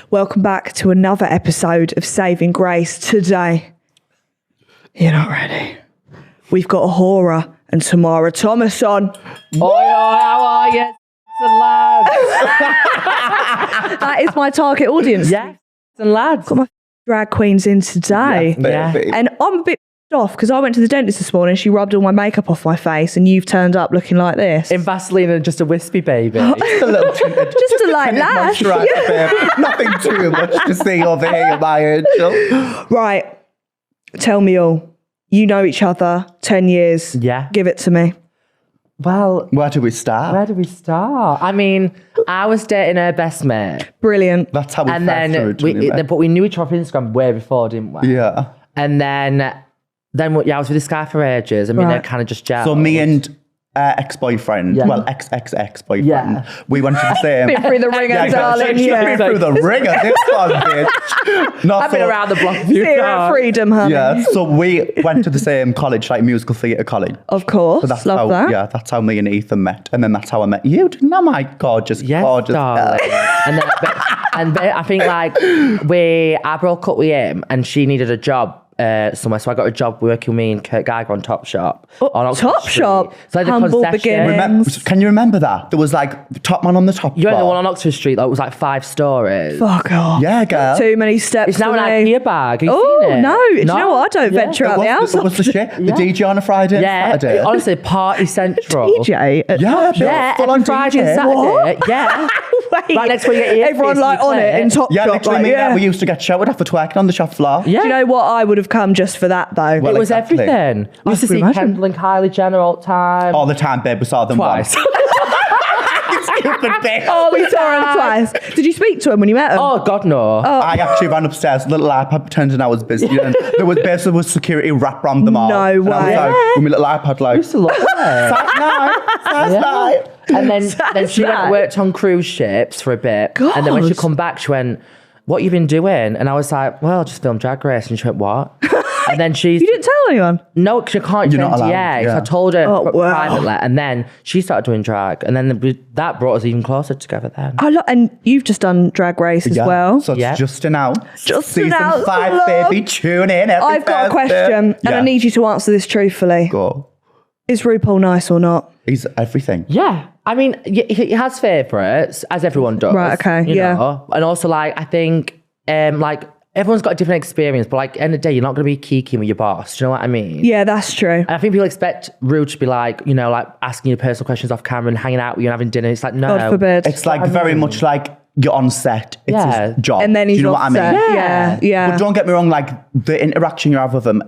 Welcome back to another episode of Saving Grace. Today, you're not ready. We've got a horror and Tomara Thomas on. Oi, how are you? Lads. That is my target audience. Yes, and lads. Got my drag queens in today. Yeah. And I'm a bit off because I went to the dentist this morning. She rubbed all my makeup off my face and you've turned up looking like this. In Vaseline and just a wispy baby. Just a little Just a light lash. Nothing too much to see over here, my angel. Right. Tell me all. You know each other, 10 years. Yeah. Give it to me. Well, Where do we start? where do we start? I mean, I was dating her best mate. Brilliant. That's how we And first then, started, but we knew each other on Instagram way before, didn't we? yeah. And then I was with this guy for ages. And we Right. kind of just gelled. So me and ex-boyfriend, Yeah. well, ex-ex-ex-boyfriend, Yeah. we went to the same. Been through the ringer, darling. She's Yeah. been through the ringer, this one, bitch. Not I've been so- around the block a few Zero times. freedom, honey. Yeah, so we went to the same college, like musical theatre college. Of course. So that's Love how, that. yeah, that's how me and Ethan met. And then that's how I met you. Didn't I? My gorgeous, Yes, gorgeous darling. girl. and I think like I broke up with him and she needed a job somewhere, so I got a job working with me and Kurt Geiger on Topshop. On Oxford Top Street. Shop. So I did Humble concession. beginnings. Can you remember that? There was like Top Man on the top You know the bar. one on Oxford Street that was like 5 stories. Fuck off. Yeah, girl. Too many steps It's now for an me. IKEA bag. Have you Oh, seen it? no. Do you know what? I don't venture out the house. It was the shit. The Yeah. DJ on a Friday and Yeah, Saturday. honestly, Party Central. DJ. at Yeah, Top Shop. Yeah, full every on Friday and DJ. Saturday. Yeah. Wait. Right next to where you get your Everyone earpiece like and you on it play in it. Top Yeah, Shop. literally Like, me and yeah. her, we used to get shouted at for twerking on the shop floor. Yeah. Do you know what? I would have come just for that though. Well, It was exactly. everything. We used to can see imagine. Kendall and Kylie Jenner all the time. All the time, babe. We saw them Twice. once. Stupid bitch. all the We saw him time. twice. Did you speak to him when you met him? Oh, God, no. I actually ran upstairs, little iPad, pretending I was busy. And there was basically security wrapped around them all. No And I was way. like, with my little iPad, like, used to love it. Saturday night, Saturday night. And then she went right. and worked on cruise ships for a bit. And then when she God. come back, she went, "What you been doing?" And I was like, "Well, just film Drag Race." And she went, "What?" And then she's You didn't tell anyone? no, because you can't. You're not allowed, Yeah, so yeah. I told her Oh, wow. privately, and then she started doing drag, and then that brought us even closer together. Then And you've just done Drag Race as Yeah. well. So it's Yeah. Justin out. Justin Season out, 5, love. baby. Tune in. Every I've got a Thursday. question and I need you to answer this truthfully. Go. Is RuPaul nice or not? He's everything. yeah, I mean, he has favourites, as everyone does. Right, okay, you yeah. know? And also, like, I think, like, everyone's got a different experience, but like, end of the day, you're not going to be keeking with your boss. Do you know what I mean? Yeah, that's true. And I think people expect Ru to be like, you know, like asking you personal questions off camera and hanging out with you and having dinner. It's like, no. God forbid. It's like very much like you're on set. It's Yeah. his job. And then he's Do you know what I mean? offset. Yeah, yeah. But don't get me wrong, like the interaction you have with him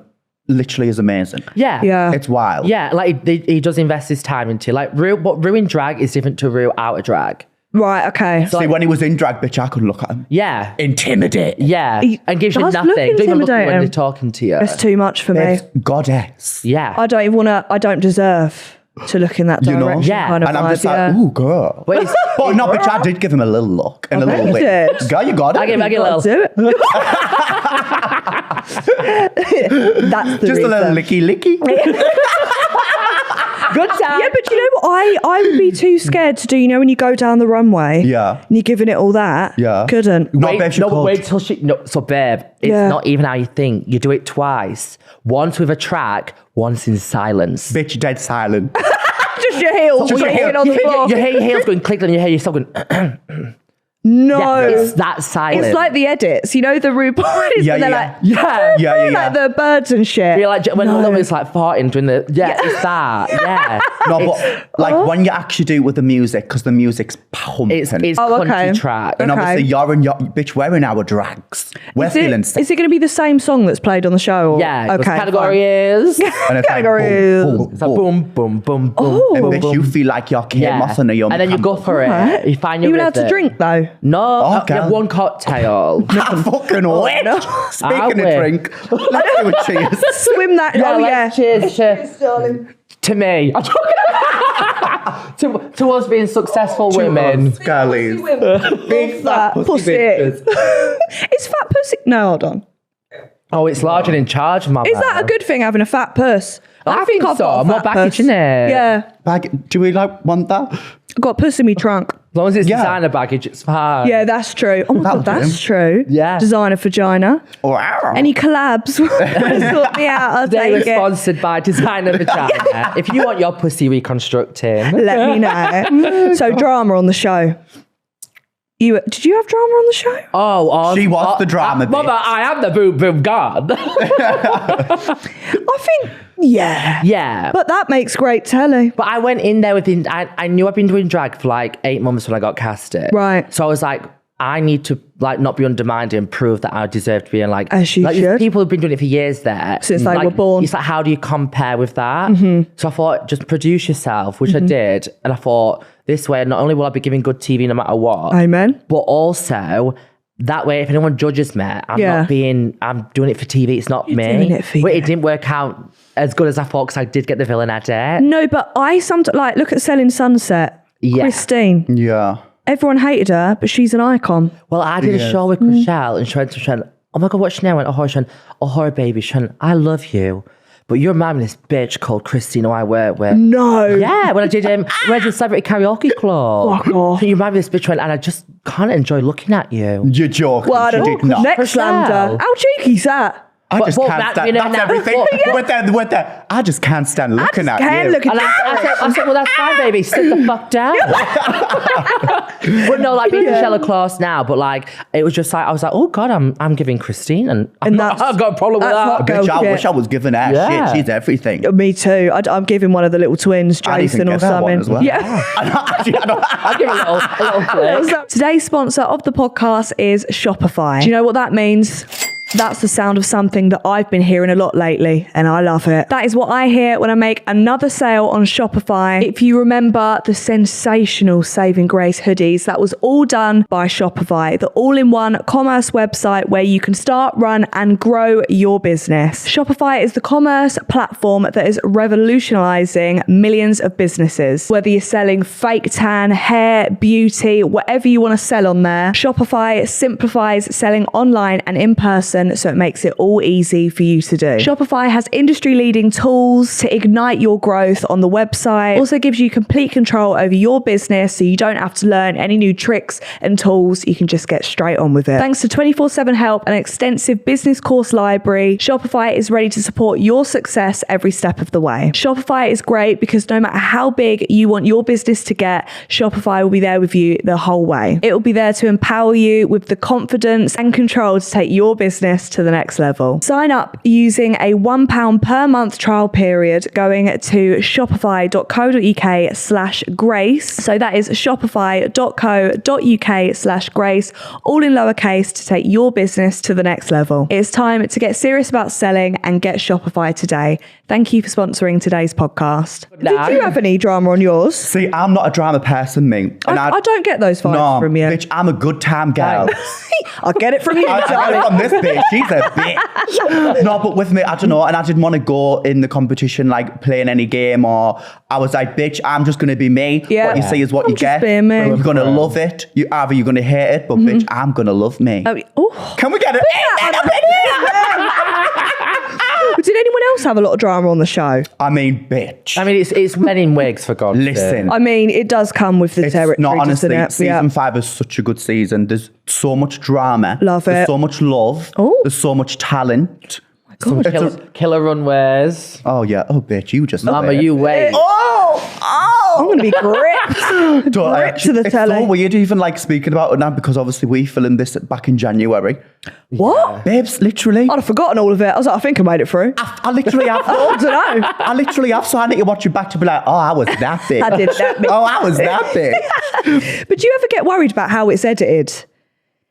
literally is amazing. Yeah. Yeah. It's wild. Yeah, like he does invest his time into like Ru, but Ru in drag is different to Ru out of drag. Right, okay. See, when he was in drag, bitch, I couldn't look at him. Yeah. Intimidate. Yeah. He And gives you does nothing. look Don't even look at you when intimidating. they're talking to you. It's too much for me. It's goddess. Yeah. I don't even want to, I don't deserve to look in that You know? direction Yeah. kind of And I'm vibe, just like, yeah. ooh, girl. But it's- But no, bitch, I did give him a little look and a little you lick. did. Girl, you got it. I give a Let's little. do it. That's the Just a little reason. licky. Good time. Yeah, but you know what? I would be too scared to do, you know, when you go down the runway Yeah. and you're giving it all that. Yeah. Couldn't. No, Wait, babe, she no, but could. wait till she. No, so, babe, it's Yeah. not even how you think. You do it twice. Once with a track, once in silence. Bitch, dead silent. Just your heels Just your clicking heel. on the floor. You hear your heels going click, and you hear yourself going. No. Yeah, it's that silent. It's like the edits, you know, the RuPaul is Yeah, when they're yeah. like, yeah. Yeah. like the birds and shit. You're like when No. Lily's like farting during the it's that No, but like when you actually do it with the music, because the music's pumping. it's Oh, country okay. track. and Okay. obviously you're in your bitch, we're in our drags. We're Is feeling it, sick. is it going to be the same song that's played on the show? Or? Yeah, Okay. category is And it's category. like, boom, it's like boom, boom, boom, boom, Oh. And boom, bitch, boom. you feel like you're Kate Yeah. Moss and a young And then you go for Alright. it. You find Are your you allowed to rhythm. drink though? No, Okay. you have one cocktail. I fucking witch. no. Speaking I of win. drink, let's do a cheers. Swim that. Yeah, oh yeah. let's cheers darling. to me. to us being successful women. Girlies. Big fat pussy. bitches. Is fat pussy? No, hold on. Oh, it's large and in charge, mama. Is that a good thing, having a fat purse? I think I've so. got a More fat baggage, purse. innit? Yeah. Do we want that? I've got a puss in me trunk. As long as it's Yeah. designer baggage, it's fine. Yeah, that's true. Oh my That'll God, that's do. true. Yeah. Designer vagina. Wow. Any collabs? Sort me out, I'll They were take it. sponsored by Designer Vagina. If you want your pussy reconstructing. Let me know. So drama on the show. Did you have drama on the show? She was the drama bitch. Mama, I am the boom boom god. I think, yeah. Yeah. But that makes great telly. But I went in there I knew I'd been doing drag for like 8 months when I got casted. Right. So I was like, I need to like not be undermined and prove that I deserve to be in like... As you like, should. People have been doing it for years there. Since they like, were born. It's like, how do you compare with that? So I thought, just produce yourself, which I did. And I thought, this way, not only will I be giving good TV no matter what, Amen. but also... That way, if anyone judges me, I'm doing it for TV. It's not me. doing it for But you. it didn't work out as good as I thought because I did get the villain edit. No, but I sometimes, like, look at Selling Sunset. Yeah. Christine. Yeah. Everyone hated her, but she's an icon. Well, I did a show with Michelle and she went, oh my God, what's she name? I went, she went, her baby. She went, I love you, but you're marrying this bitch called Christine who I work with. No. Yeah, when I did Celebrity Karaoke Club. Fuck off. You married this bitch and I just can't enjoy looking at you. You're joking. Well, I She don't did not. Next slander. How cheeky's that? I just But can't that, stand. you know, That's now- everything. but- With that, I just can't stand looking at Can't you. look at And I said, well, that's fine, baby. Sit the fuck down. But no, like being Michelle Claus now, but like it was just like I was like, oh God, I'm giving Christine, and I've got a problem with that's that. not Bitch, Girl I shit. wish I was giving her Yeah. shit. She's everything. Me too. I'm giving one of the little twins, I'd even Jason or give her one something. as well. Yeah. I'll give it a little flick. Today's sponsor of the podcast is Shopify. Do you know what that means? That's the sound of something that I've been hearing a lot lately, and I love it. That is what I hear when I make another sale on Shopify. If you remember the sensational Saving Grace hoodies, that was all done by Shopify, the all-in-one commerce website where you can start, run, and grow your business. Shopify is the commerce platform that is revolutionizing millions of businesses. Whether you're selling fake tan, hair, beauty, whatever you want to sell on there, Shopify simplifies selling online and in person, so it makes it all easy for you to do. Shopify has industry-leading tools to ignite your growth on the website. Also gives you complete control over your business, so you don't have to learn any new tricks and tools. You can just get straight on with it. Thanks to 24/7 help and extensive business course library, Shopify is ready to support your success every step of the way. Shopify is great because no matter how big you want your business to get, Shopify will be there with you the whole way. It will be there to empower you with the confidence and control to take your business to the next level. Sign up using a £1 per month trial period going to shopify.co.uk/grace. So that is shopify.co.uk/grace, all in lowercase, to take your business to the next level. It's time to get serious about selling and get Shopify today. Thank you for sponsoring today's podcast. Did you have any drama on yours? See, I'm not a drama person, me. And I don't get those vibes from you. Bitch, I'm a good time gal. I get it from you, I got darling. it from this bitch. She's a bitch. No, but with me, I don't know. And I didn't want to go in the competition like playing any game, or I was like, bitch, I'm just going to be me. Yeah. What you see is what I'm you just get. being me. You're going to love it. Either you're going to hate it, but bitch, I'm going to love me. Oh. Can we get it? Did anyone else have a lot of drama on the show? I mean, bitch. I mean, it's men in wigs, for God's sake. Listen. I mean, it does come with the It's territory. not, honestly, doesn't it? season 5 is such a good season. There's so much drama. Love There's it. so much love. Oh. There's so much talent. God. It's a- Killer runways. oh, yeah. Oh, bitch, you just... Mama, you wait. I'm going to be gripped. Don't I Gripped to the it's telly. so weird even like speaking about it now, because obviously we filmed this back in January. What? Babes, literally. I'd have forgotten all of it. I was like, I think I made it through. I literally have. I don't know. I literally have, so I need to watch it back to be like, oh, I was that big. I did that bit. Oh, I was that big. But do you ever get worried about how it's edited?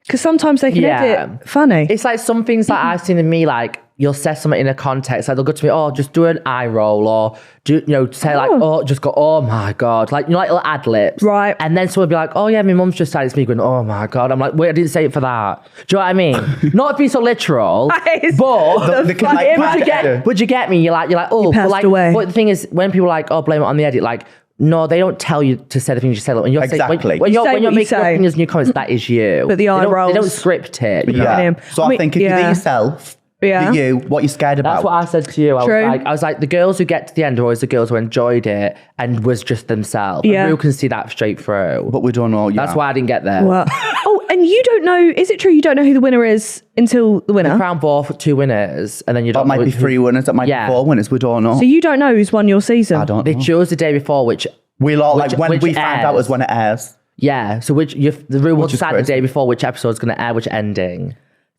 Because sometimes they can edit funny. It's like some things that I've seen in me, like you'll say something in a context, like they'll go to me, oh, just do an eye roll, or do say like, oh, just go, oh my God, like, you know, like little ad libs. Right. And then someone will be like, oh yeah, my mum's just started speaking, going, oh my God. I'm like, wait, I didn't say it for that. Do you know what I mean? Not to be so literal, That is but They can, like, would you get me? You're like, oh, passed but like, away. but the thing is, when people are like, oh, blame it on the edit, like, no, they don't tell you to say the things you say. Like, when you're Exactly. saying, when You say you're what you making your opinions and your comments, that is you. But the eye they don't rolls. script it. You know? Yeah. him. So I I mean, think if you yeah. be yourself, Yeah. For you, what you scared about? That's what I said to you. True. I was like, the girls who get to the end are always the girls who enjoyed it and was just themselves. Yeah. And Rue can see that straight through. But we don't know. That's why I didn't get there. Well, oh, and you don't know, is it true you don't know who the winner is until the winner? Crown ball for 2 winners, and then you don't That might know be who- 3 winners. That might Yeah. be 4 winners. We don't know. So you don't know who's won your season? I don't They know. chose the day before, which We'll all, which- like, when which we find out airs. is when it airs. yeah. So the Rue will Which is decide the crazy. day before which episode's going to air, which ending.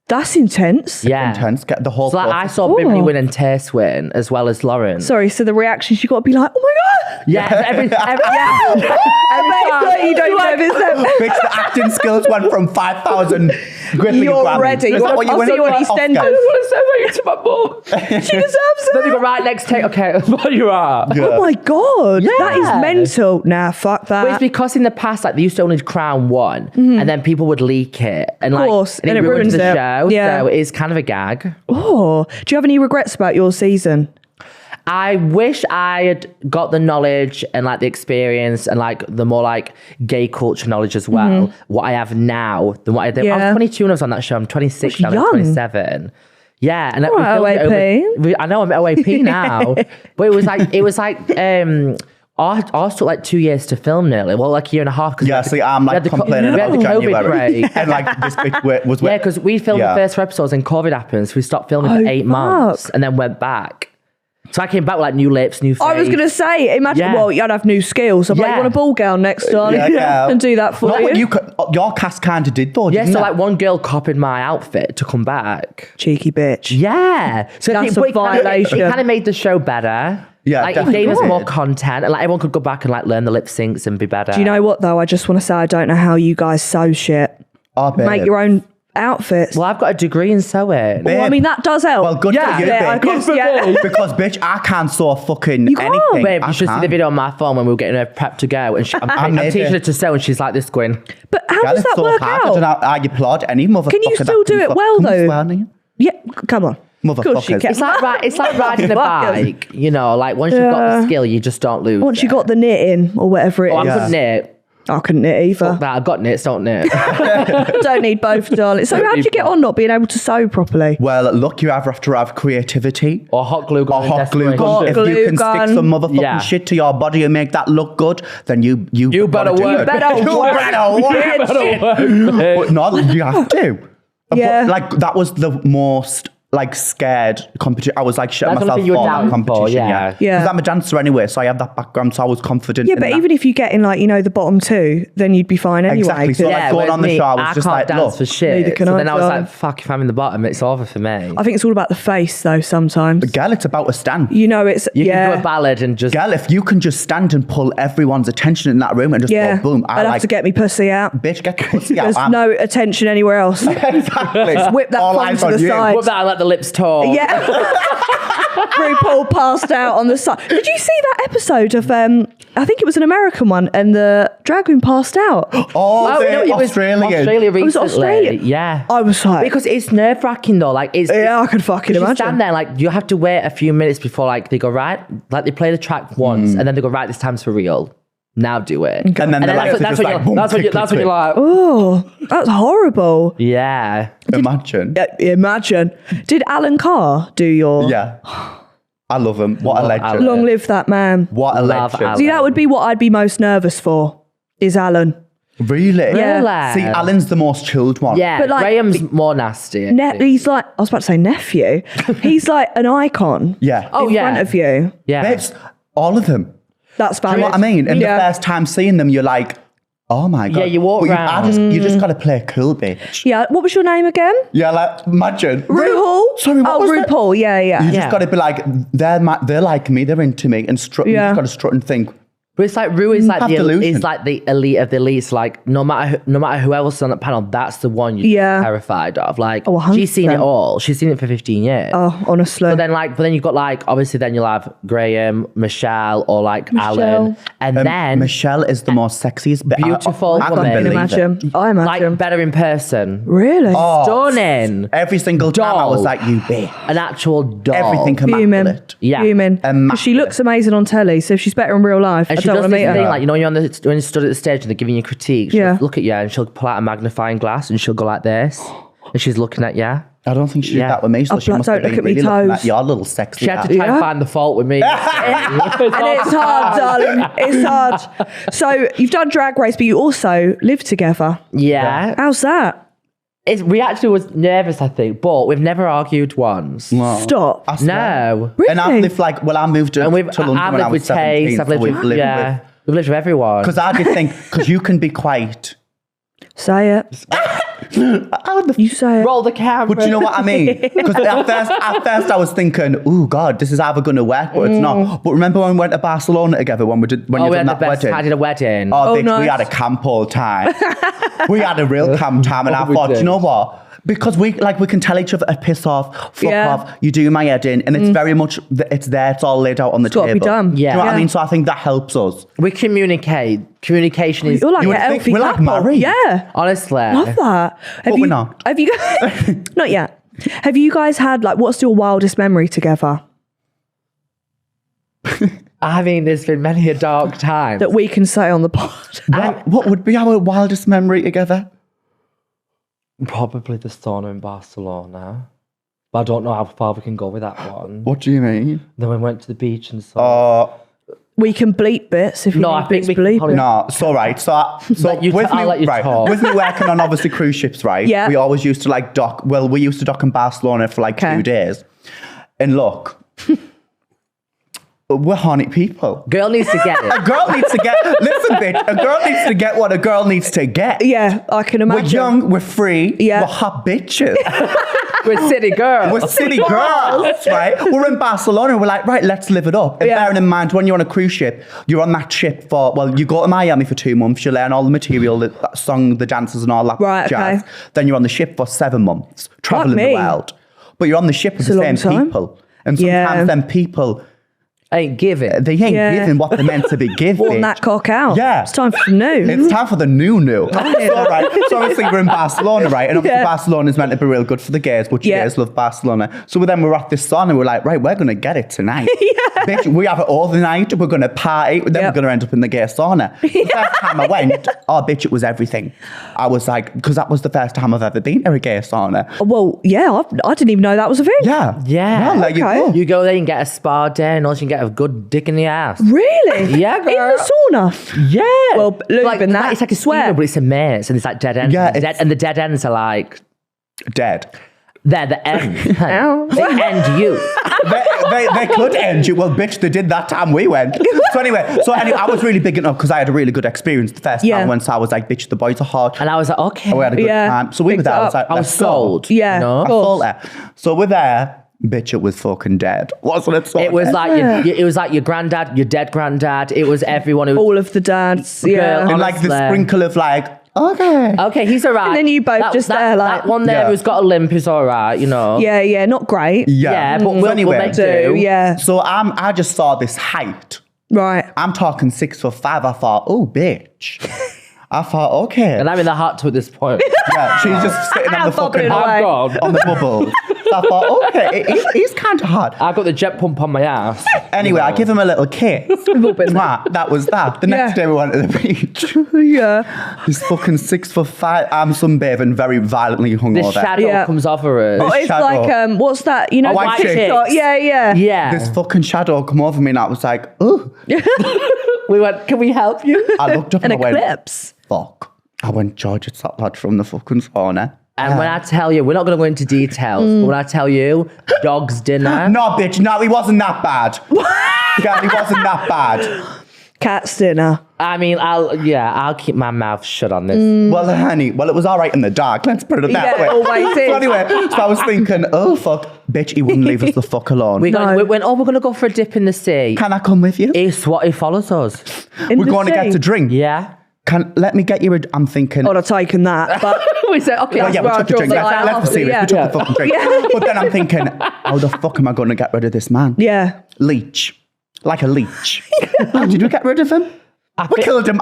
That's intense. Yeah. Intense. Get the whole So like, I process. saw Oh. Bimini win and Taste win as well as Lauren. Sorry, so the reactions you got to be like, oh my God. Yeah, every Yeah. You don't know if it's them. Bitch, the acting skills went from 5,000 Gridley You're Grammys. ready. Is that what you I'll went see you on off, EastEnders. guys? want to say thank you to my mum. She deserves Then they it. go, right, next take. Okay, what you are. Oh my God. That is Yeah. mental. Nah, fuck that. But it's because in the past, like, they used to only crown one, and then people would leak it, and like, course, and and it it ruined ruins the it. show. Yeah. So it's kind of a gag. Oh, do you have any regrets about your season? I wish I had got the knowledge and like the experience and like the more like gay culture knowledge as well. What I have now than what I did. I Yeah. was 22 when I was on that show. I'm 26 That's now. I'm young. 27. Yeah, and All right, OAP. I know I'm at OAP now, but it was like ours took like 2 years to film nearly. Well, like a year and a half. Cause Yeah, see, I'm like complaining we had about the the COVID January. break. And like this bit was Yeah, because we filmed Yeah. the first 4 episodes and COVID happened, so we stopped filming for 8 months fuck. and then went back. So I came back with like new lips, new face. I was going to say, imagine, Yeah. well, you'd have new skills. I'm like, Yeah. you want a ball gown next, darling? Yeah. And do that for Not you. what your cast kind of did though, Yeah, didn't so it? like one girl copied my outfit to come back. Cheeky bitch. Yeah. So That's but a violation. It kind of made the show better. Yeah, like it gave us definitely. more content and like everyone could go back and like learn the lip syncs and be better. Do you know what, though? I just want to say, I don't know how you guys sew shit. Oh, babe. Make your own outfits. Well, I've got a degree in sewing. Well, I mean, that does help. Well, good Yeah. for you, Yeah, I babe. guess, yeah. Because, bitch, I can't sew fucking You can't, anything. Babe, I you should see the can't. video on my phone when we were getting her prep to go, and I'm made teaching it. her to sew, and she's like this going. But how Girl, does it's that so work hard. I don't out? know how you applaud any motherfucker. Can you still do it well, though? Yeah, come on. Of course you Motherfuckers. can. It's like riding a bike. You know, like once you've got the skill, you just don't lose. Once you it. got the knitting or whatever it Oh, is. I couldn't knit. I couldn't knit either. That I've got knits, don't knit. Don't need both, darling. So how did you get on not being able to sew properly? Well, look, you either have to have creativity Or hot glue gun. or in hot glue gun. desperation. If glue you can gun. stick some motherfucking Yeah. shit to your body and make that look good, then you better do work. it. Better You work. better work. But no, you have to. Yeah. But, like, that was the most like scared competition. I was like shitting That's the myself thing you were for doubting that competition. for, yeah. Yeah. Because I'm a dancer anyway, so I have that background, so I was confident. Yeah, in but that. even if you get in like, the bottom 2, then you'd be fine anyway. Exactly. So, 'cause like, going whereas on the me, show, I was just can't like, dance look, for shit. neither can so I, then I was darling. like, fuck, if I'm in the bottom, it's over for me. I think it's all about the face though sometimes. girl, it's about a stand. It's You can do a ballad and just Girl, if you can just stand and pull everyone's attention in that room and just yeah. go boom, I'd have to get me pussy out. bitch, get the pussy out. There's I'm- no attention anywhere else. exactly. Whip that All phone eyes to on the you. side. What about I let the lips talk? Yeah. RuPaul passed out on the side. Did you see that episode of I think it was an American one and the drag queen passed out? Oh, Oh, the no, it was Australian. Australia recently. was Australia? Yeah. I was like, Because it's nerve wracking though. Like it's yeah, I could fucking you imagine. stand there like you have to wait a few minutes before like they go right, like they play the track once and then they go right. This time's for real. Now do it. And then the lights are that's just when like, you're boom, that's when click, you that's click, when you're like Oh, that's horrible. yeah. Imagine. Imagine. Did Alan Carr do your Yeah. I love him. What a legend. Alan. Long live that man? What a Love legend. Alan. See, that would be what I'd be most nervous for, is Alan. Really? Yeah. Really? See, Alan's the most chilled one. Yeah, But, like, Graham's more nasty. He's like, I was about to say nephew. He's like an icon Yeah. Oh, in yeah. front of you. Yeah. Babes, all of them. That's Do valid. you know what I mean? And Yeah. the first time seeing them, you're like, oh my God. Yeah, you walk But round. You just got to play cool, bitch. Yeah, what was your name again? Yeah, like, imagine. RuPaul? Sorry, what was that? RuPaul, yeah. You Yeah. just got to be like, they're like me, they're into me, and strut. You Yeah. just got to strut and think, But it's like Rue is like Have the delusion. is like the elite of the elites. Like no matter who else is on that panel, that's the one you're Yeah. terrified of. Like Oh, 100%. she's seen it all. She's seen it for 15 years. Oh, honestly. But then you've got like obviously then you'll have Graham, Michelle, or like Alan, and then Michelle is the most sexiest, Beautiful I woman. can't I can believe it. imagine. I imagine. like better in person. Really? Oh, Stunning. every single time I was Doll. like, you bitch. An actual doll. Everything Fuming. immaculate. Yeah. Fuming. 'Cause she looks amazing on telly, so if she's better in real life, And I she don't does want to this meet thing her. like, you know, when you stood at the stage and they're giving you critiques, she'll Yeah. look at you and she'll pull out a magnifying glass and she'll go like this. And she's looking at you. I don't think she did Yeah. that with me, so Oh, she must don't have been look at me really looking toes. at your little sexy She had to ass. try and Yeah. find the fault with me. And it's hard, darling. It's hard. So you've done Drag Race, but you also live together. Yeah. How's that? We actually was nervous, I think, but we've never argued once. No. Stop. I swear. No. Really? And I've lived I moved to And London I've when I lived was with 17, Taste. I've so lived we've with, lived yeah. We've lived with everyone. Because I did think, because you can be quite... Say it. You say it. Roll the camera. But you know what I mean? Because at first I was thinking, oh God, this is either going to work, but it's not. But remember when we went to Barcelona together when you we done had the that best. wedding? I did a wedding. Oh, bitch, nice. we had a camp all time. We had a real camp time, and I We thought, did. you know what? Because we can tell each other piss off, fuck Yeah. off. You do my head in, and it's very much it's there. It's all laid out on the gotta table. be done. Do you know what Yeah. I mean? So I think that helps us. We communicate. Communication is You're like You a would think healthy we're like couple. married. Yeah. honestly. Love that. Have But we're not. Have you not yet? Have you guys had what's your wildest memory together I mean, there's been many a dark time. that we can say on the pod? What would be our wildest memory together? Probably the sauna in Barcelona. But I don't know how far we can go with that one. What do you mean? Then we went to the beach and so. We can bleep bits if you No, need I think bits we can bleep. probably- No, it's all right. So Let you with I'll let you talk. with me working on obviously cruise ships, right? Yeah. We always used to dock. Well, we used to dock in Barcelona for Okay. 2 days. And look, we're horny people. Girl needs to get A it. girl needs to get. Listen, bitch. A girl needs to get what a girl needs to get. Yeah, I can We're imagine. young. We're free. Yeah. We're hot bitches. We're city girls. We're city girls, right? We're in Barcelona. We're like, right, let's live it up. And Yeah. bearing in mind, when you're on a cruise ship, you're on that ship you go to Miami for 2 months, you learn all the material, that song, the dances and all that Right, jazz. okay. Then you're on the ship for 7 months, traveling the me. world. But you're on the ship with It's the a same long time. people. And Yeah. sometimes them people, Ain't giving. they ain't Yeah. giving what they're meant to be giving. Worn that cock out. Yeah. It's time for some new. It's time for the new. So, right, so obviously we're in Barcelona, right? And obviously Yeah. Barcelona is meant to be real good for the gays, but you Yeah. guys love Barcelona. So then we're at this sauna, we're like, right, we're going to get it tonight. Bitch, we have it all the night, we're going to party, then Yep. we're going to end up in the gay sauna. The first time I went, oh, bitch, it was everything. I was like, because that was the first time I've ever been to a gay sauna. Well, yeah, I didn't even know that was a thing. Yeah. Yeah. There you Okay. go. You go there and get a spa day and also you can get a good dick in the ass. Really? Yeah, girl. In the sauna? Yeah. Well, lube and that, It's like a swear. swear, but it's a maze and it's like dead ends. Yeah, And the dead ends are like, Dead. they're the ends. Ow. They end you. They could end you. Well, bitch, they did that time we went. So anyway, I was really big enough because I had a really good experience the first Yeah. time when I was like, bitch, the boys are hot. And I was like, okay. And we had a good Yeah. time. So we were Picked there. I it was like, up. I was let's go. sold. Yeah. You know? I thought that. So we're there. Bitch, it was fucking dead. Wasn't it? So It was dead? like it was like your granddad, your dead granddad. It was everyone who was All of the dads. Yeah. and like the honestly. sprinkle of like, okay. okay, he's alright. And then you both just there like- that one there Yeah. who's got a limp is alright, you know. Yeah, yeah, not great. Yeah, but So we'll anyway, make do. Yeah. So I just saw this height. Right. I'm talking 6'5". I thought, oh, bitch. I thought, okay. And I'm in the hot tub at this point. Yeah, she's just sitting on the Bubbling fucking away. on the bubble. So I thought, okay, he's kind of hot. I got the jet pump on my ass. Anyway, I give him a little kiss. all been Mwah, that was that. The next Yeah. day we went to the beach. Yeah. He's fucking 6'5". I'm sunbathing, very violently The hungover. shadow Yeah. comes over us. Oh, it's shadow. like, what's that? You know, white the chick. TikTok? Yeah, yeah. Yeah. This fucking shadow come over me and I was like, oh. We went, can we help you? I looked up An and I went, eclipse. fuck. I went, George, it's that lad from the fucking sauna. And when I tell you, we're not going to go into details, but when I tell you, dog's dinner. No, bitch, no, he wasn't that bad. Yeah, he wasn't that bad. Cat's dinner. I mean, I'll keep my mouth shut on this. Well, honey, it was all right in the dark. Let's put it that Yeah, way. always is. So anyway, so I was thinking, oh, fuck, bitch, he wouldn't leave us the fuck alone. We No. went, we're going to go for a dip in the sea. Can I come with you? He follows us. In We're the going to get sea. to drink. Yeah. Let me get you a... I'm thinking... I'd have taken that, but We said, okay, Well, yeah, we where I took the draw drink. the Let's line be after, serious. yeah. We took Yeah. the fucking drink. Yeah. But then I'm thinking, how the fuck am I going to get rid of this man? yeah. Leech. Like a leech. How did we get rid of him? We killed him.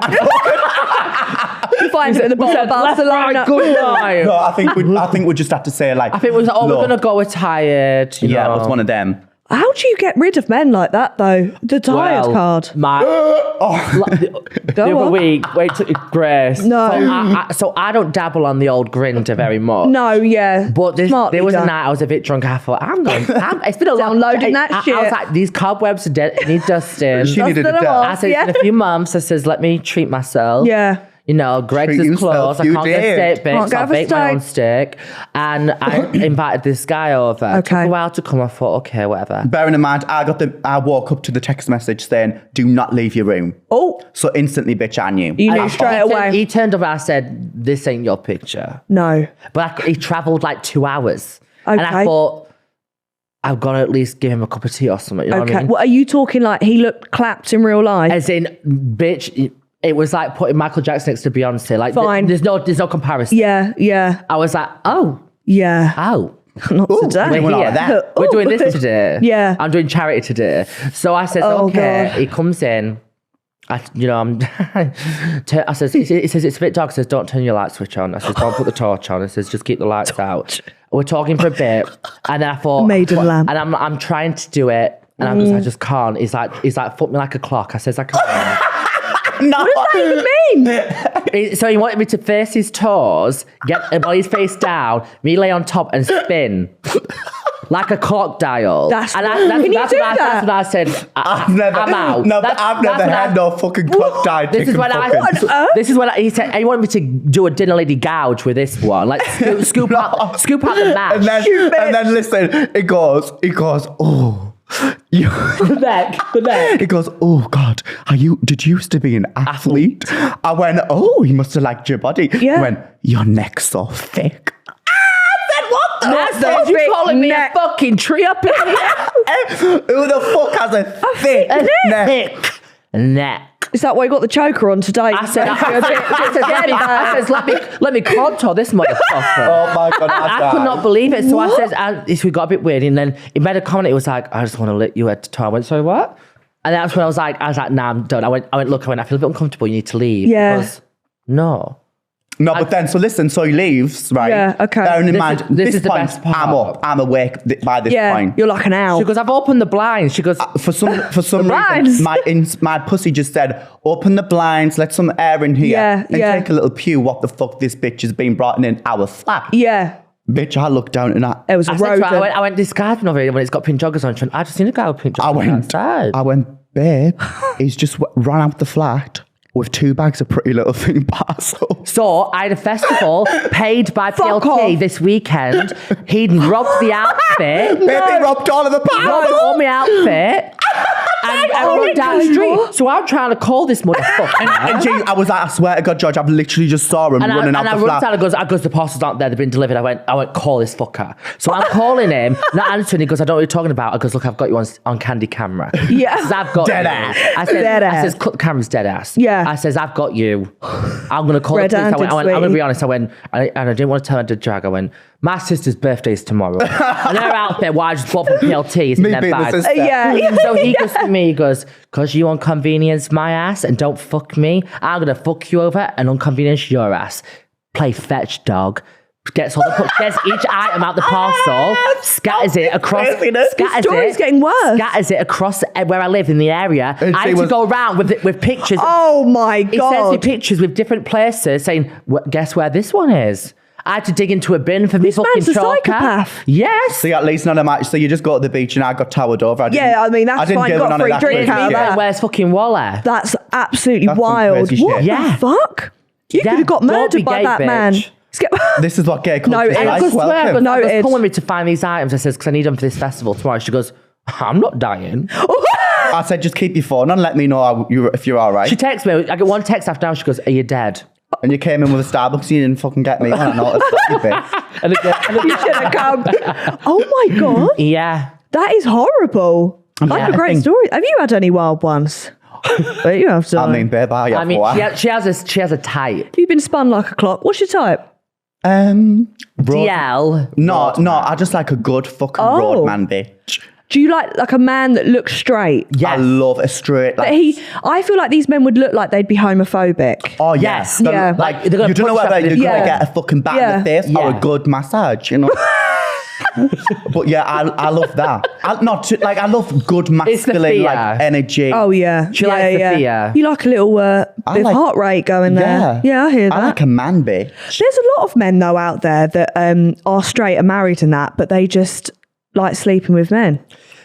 You find it at the bottom of Barcelona. Good night. No, I think we just have to say like. I think we was like, oh, we're look, going to go, we're tired. You Yeah, know. it was one of them. How do you get rid of men like that, though? The tired card. The other week, wait till Grace. No. So I don't dabble on the old Grindr very much. No, yeah. But there was a done. night I was a bit drunk. I thought, it's been a long Downloading that shit. I was like, these cobwebs are dead. Need dusting. She needed a Dusting them dust. off. I said, in a few months, I says, let me treat myself. Yeah. You know, Greg's Treat is closed. I yourself, can't you get a did. steak bake, Can't so I get a bake my own steak. steak. And I invited this guy over. Okay. Took a while to come. I thought, okay, whatever. Bearing in mind, I woke up to the text message saying, do not leave your room. Oh. So instantly, bitch, I knew. You knew straight away. He turned up and I said, this ain't your picture. No. But he travelled like 2 hours. And I Okay. thought, I've got to at least give him a cup of tea or something. You know what I Okay. mean? Well, are you talking like he looked clapped in real life? As in, bitch, it was like putting Michael Jackson next to Beyonce. Like, Fine. there's no comparison. Yeah, yeah, I was like, oh, yeah. Not today. We're Doing all here. of that. We're doing this today. Yeah. I'm doing charity today. So I said, Oh, okay. God. He comes in. I says, he says, it's a bit dark. I says, don't turn your light switch on. I says, don't put the torch on. I says, just keep the lights out. We're talking for a bit. And then I thought, Maiden lamp. and I'm trying to do it. And I just can't. He's like, fuck me like a clock. I says, I can't. No. What does that even mean? So he wanted me to face his toes, get his face down, me lay on top and spin like a clock dial. That's what I said. I've never, I'm out. No, but I've never had no fucking clock died. This is when he said he wanted me to do a dinner lady gouge with this one, like scoop out the mash. And then listen, it goes, oh. The neck. It goes, oh God, did you used to be an athlete? I went, oh, he must have liked your body. Yeah. I went, your neck's so thick. I said, you calling me a fucking tree up in here? Who the fuck has a thick neck? Neck. Is that why you got the choker on today? I said, let me contour this motherfucker. Oh my God, I could not believe it. So I said, we got a bit weird. And then he made a comment. It was like, I just want to lick you head to toe. I went, sorry, what? And that's when I was like, nah, I'm done. I went, look, I feel a bit uncomfortable. You need to leave. Yeah. He goes, no. No, but then, so listen, so he leaves, right? Yeah, okay. Bearing in mind, this is the point, best part. I'm up, I'm awake by this Yeah, point. you're like an owl. She goes, I've opened the blinds. She goes, For some blinds. reason, my pussy just said, open the blinds, let some air in here, Yeah, and yeah. take a little pew. What the fuck this bitch has been brought in our flat. Yeah. Bitch, I looked down and It was a I said to rodent. her, I went, this guy's been over here when it's got pink joggers on. She went, I just seen a guy with pink joggers outside. I went, babe, he's just run out the flat with 2 bags of Pretty Little Thing parcels. So I had a festival paid by Fuck PLT off. this weekend. He'd robbed the outfit. Babe, he robbed all of the Robbed parcels. all my outfit. And run down the street. So I'm trying to call this motherfucker. And G, I was like, I swear to God, George, I've literally just saw him running out the run flat. down and goes, the parcels aren't there, they've been delivered. I went, call this fucker. So I'm calling him, not answering. He goes, I don't know what you're talking about. I goes, look, I've got you on candy camera. Yeah. I says, I've got Dead you. ass. I says, cut the cameras, dead ass. Yeah. I says, I've got you. I'm going to call the police. Red-handed, I'm going to sweetie. be honest. And I didn't want to tell her to drag. I went, my sister's birthday's tomorrow. And her outfit, what I just bought from PLT is in Me their being the bag. sister. Yeah. So he goes to me, he goes, because you inconvenience my ass and don't fuck me, I'm going to fuck you over and inconvenience your ass. Play fetch, dog. Gets each item out the parcel, scatters it across. The story's getting worse. Scatters it across where I live in the area. And I she had to was- go around with pictures. Oh my He sends me God. pictures with different places saying, guess where this one is? I had to dig into a bin for me fucking man's a choker. psychopath. Yes. See, at least none of my. So you just go to the beach and I got towered over. Yeah, I mean, that's fine, give got none free of that drink crazy out of shit. that. Where's fucking Wally? That's absolutely That's some wild. crazy What shit. the Yeah. fuck? You Yeah, could have got don't murdered be by gay, that man. bitch. This is what gay No, culture is it- And I like. just swear, Welcome. No, I it's- calling me to find these items. I says, because I need them for this festival tomorrow. She goes, I'm not dying. I said, just keep your phone on. Let me know if you're all right. She texts me. I get one text after. She goes, are you dead? And you came in with a Starbucks. You didn't fucking get me. I don't know. You bitch. And again, You should have come. Oh my God. yeah. That is horrible. That's Yeah, a I great think- story. Have you had any wild ones? But you have to. I mean, babe, I have I mean, one. she has a type. You've been spun like a clock. What's your type? Road- DL. No, I just like a good fucking Oh. road man, bitch. Do you like a man that looks straight? Yes. I love a straight. But Like, I feel like these men would look like they'd be homophobic. oh Yes. yes, Yeah. Like, they're gonna you don't know punch whether you you're after gonna the- get a fucking bat Yeah. in the face or Yeah. a good massage. You know. But yeah, I love that. I love good masculine fear. like energy. Oh yeah. She likes the fear. You like a little bit of like- heart rate going there. Yeah, I hear that. I like a man bitch. There's a lot of men though out there that are straight and married and that, but they just like sleeping with men.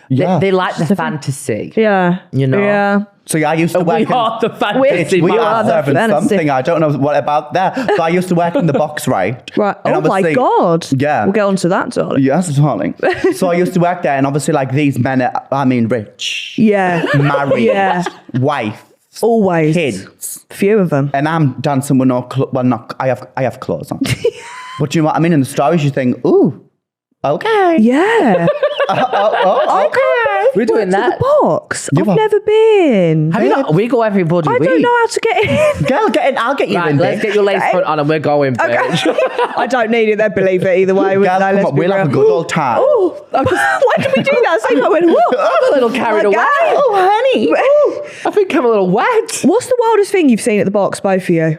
Yeah. They like the fantasy. Yeah. You know? Yeah. So yeah, I used to We work are the fantasy. we You are are the serving fantasy. something. I don't know what about that. So I used to work in the box, right? Right. And Oh my obviously- God. Yeah. We'll get on to that, darling. Yes, darling. So I used to work there, and obviously, like these men are, rich, Yeah. married, Yeah. wife, Always. kids, Few of them. and I'm dancing with no I have clothes on. But you know what I mean? In the stories, you think, ooh, okay. Yeah. Okay. We're doing To that. the box. You I've are- never been. Have you not? We go every bloody I week. don't know how to get in. Girl, get in. I'll get you Right, in. let's babe. get your lace front on and we're going, bitch. I don't need it. They believe it either way. Girl, No, come let's on, be we'll have a real. good old time. Oh, why did we do that? So I went, whoa. I'm a little carried away. honey. I think I'm a little wet. What's the wildest thing you've seen at the box, both of you?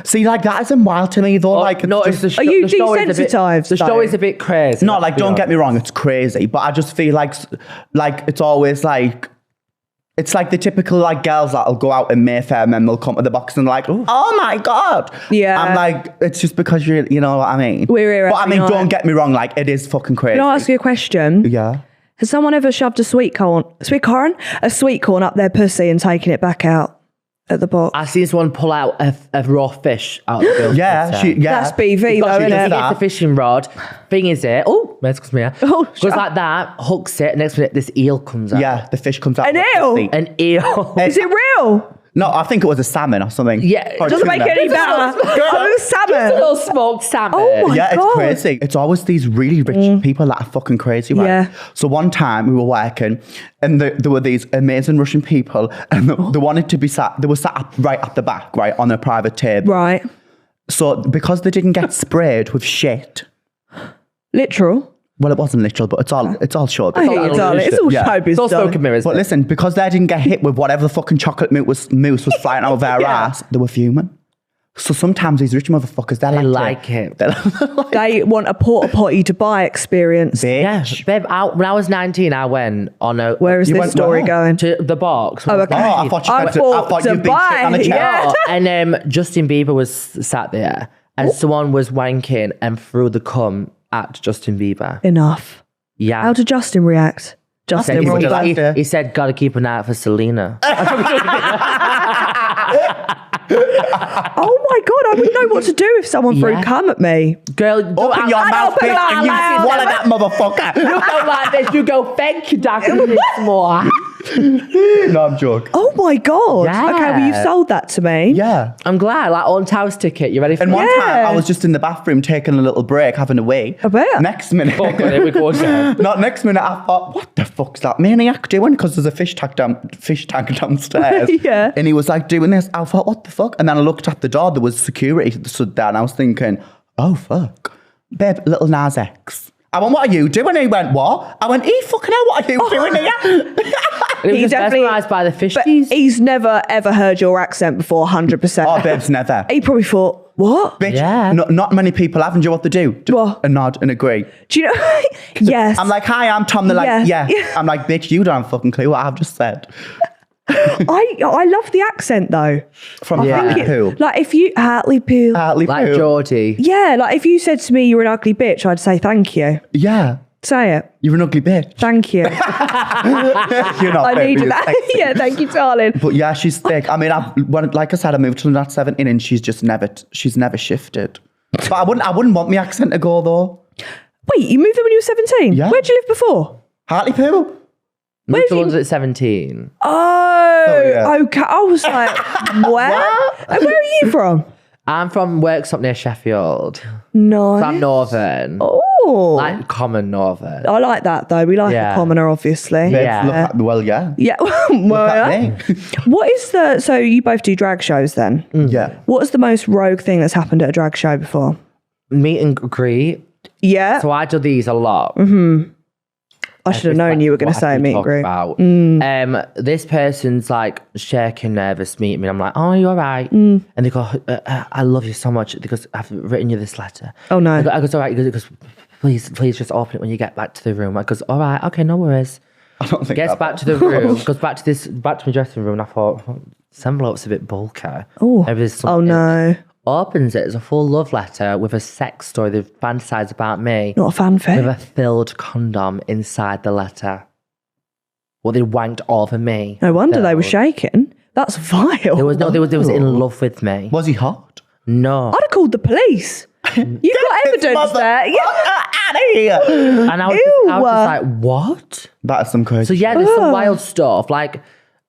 See, like that isn't wild to me though. Like, no, it's it's just, the Are you the show is a bit- desensitised, The show though? is a bit crazy. no, like don't get me wrong, it's crazy, but I just feel like it's always like. It's like the typical like girls that'll go out in Mayfair and then they'll come to the box and like, oh my God. Yeah. I'm like, it's just because you know what I mean? We're here But I every mean, night. don't get me wrong, like it is fucking crazy. Can I ask you a question? Yeah. Has someone ever shoved a sweet corn up their pussy and taken it back out at the box? I seen someone pull out a raw fish out of the girl's Yeah, pussy. That's BV though, she isn't does it? that. It's a fishing rod. Thing is it. Oh, excuse me. Oh, goes shut like that, hooks it. Next minute, this eel comes out. Yeah, the fish comes out. An of the eel? pussy. An eel. Is it real? No, I think it was a salmon or something. Yeah, Or a Doesn't make tuna. it any better. Oh, Just a salmon. little smoked salmon. Oh my Yeah, God. it's crazy. It's always these really rich people that are fucking crazy, right? Yeah. So one time we were working and there were these amazing Russian people and they wanted to be they were sat up right at the back, right, on a private table. Right. So because they didn't get sprayed with shit, Literal. well, it wasn't literal, but it's all showbiz. I hear you, darling. It's all Yeah. showbiz, It's all smoke darling. and mirrors. But listen, because they didn't get hit with whatever the fucking chocolate mousse was flying out of their ass, they were fuming. So sometimes these rich motherfuckers, I they're like it. They want a porta potty Dubai experience. Yeah, bitch. babe. When I was 19, I went on a. Where is You this went story where? going? to the box. Oh, okay. Oh, I thought you I said thought I thought you'd been Dubai, sitting on a chair. yeah. And Justin Bieber was sat there, and someone was wanking and threw the cum at Justin Bieber. Enough. Yeah. How did Justin react? Justin, he we're all said- back. After. He said, "Gotta keep an eye out for Selena." Oh my God, I wouldn't know what to do if someone threw Yeah. cum at me. Girl, Open your mouth, bitch, and you swallow that motherfucker. You go like this. You go, thank you, Doctor. More. No, I'm joking. Oh my God. Yeah. Okay, well, you've sold that to me. Yeah. I'm glad. Like on house ticket. You ready for And one Yeah. time I was just in the bathroom taking a little break, having a wee. I bet. Next minute, Oh, God, here we go again. not next minute, I thought, what the fuck's that maniac doing? Because there's a fish tank downstairs. Yeah. And he was like doing this. I thought, what the fuck? And then I looked at the door. There was security that stood there. And I was thinking, oh, fuck. Babe, little Nas X. I went, what are you doing? And he went, what? I went, fucking hell, what are you doing here? And he He was just definitely- mesmerised by the But fishies. he's never ever heard your accent before, 100%. Oh, babes, never. He probably thought, what? Bitch, Yeah. not many people have. And do you know what they do? What? A nod and agree. Do you know? Yes. I'm like, hi, I'm Tom. They're like, Yeah. yeah. I'm like, bitch, you don't have a fucking clue what I've just said. I love the accent though. From Yeah. Hartlepool. Like if you, Hartlepool. Hartlepool. Like Geordie. Yeah, like if you said to me you're an ugly bitch, I'd say thank you. Yeah. Say it. You're an ugly bitch. Thank you. You're not. I babe, needed you're that. sexy. Yeah, thank you, darling. But yeah, she's thick. I mean, like I said, I moved to London at 17 and she's never shifted. But I wouldn't want my accent to go though. Wait, you moved there when you were 17? Yeah. Where'd you live before? Hartlepool. Moved to you- London at 17. Oh, yeah. okay. I was like, where? And where are you from? I'm from Worksop near Sheffield. No. So I'm Northern. Oh. Like common Northern. I like that though. We like Yeah. a commoner, obviously. Babes, Yeah. look at, well, yeah. Yeah. Look well, at yeah. me. What is so you both do drag shows then? Yeah. What is the most rogue thing that's happened at a drag show before? Meet and greet. Yeah. So I do these a lot. I should have known you were going to say meet and greet. About. This person's like shaking, nervous, meeting me. I'm like, oh, you're right. Mm. And they go, I love you so much because I've written you this letter. Oh, no. I go, it's all right. He goes, please just open it when you get back to the room. I goes, all right, okay, no worries. I don't think Gets back to the room, goes back to my dressing room, and I thought, this envelope's a bit bulky. Oh, Maybe there's oh something. no. Opens it, it's a full love letter with a sex story. They've fantasized about me. Not a fanfic. With a filled condom inside the letter. Well, they wanked all over me. No wonder they were shaking. That's vile. There was in love with me. Was he hot? No. I'd have called the police. You've got evidence there. Yeah. Out of here. And I was just like, what? That is some crazy. So yeah, there's some wild stuff. Like,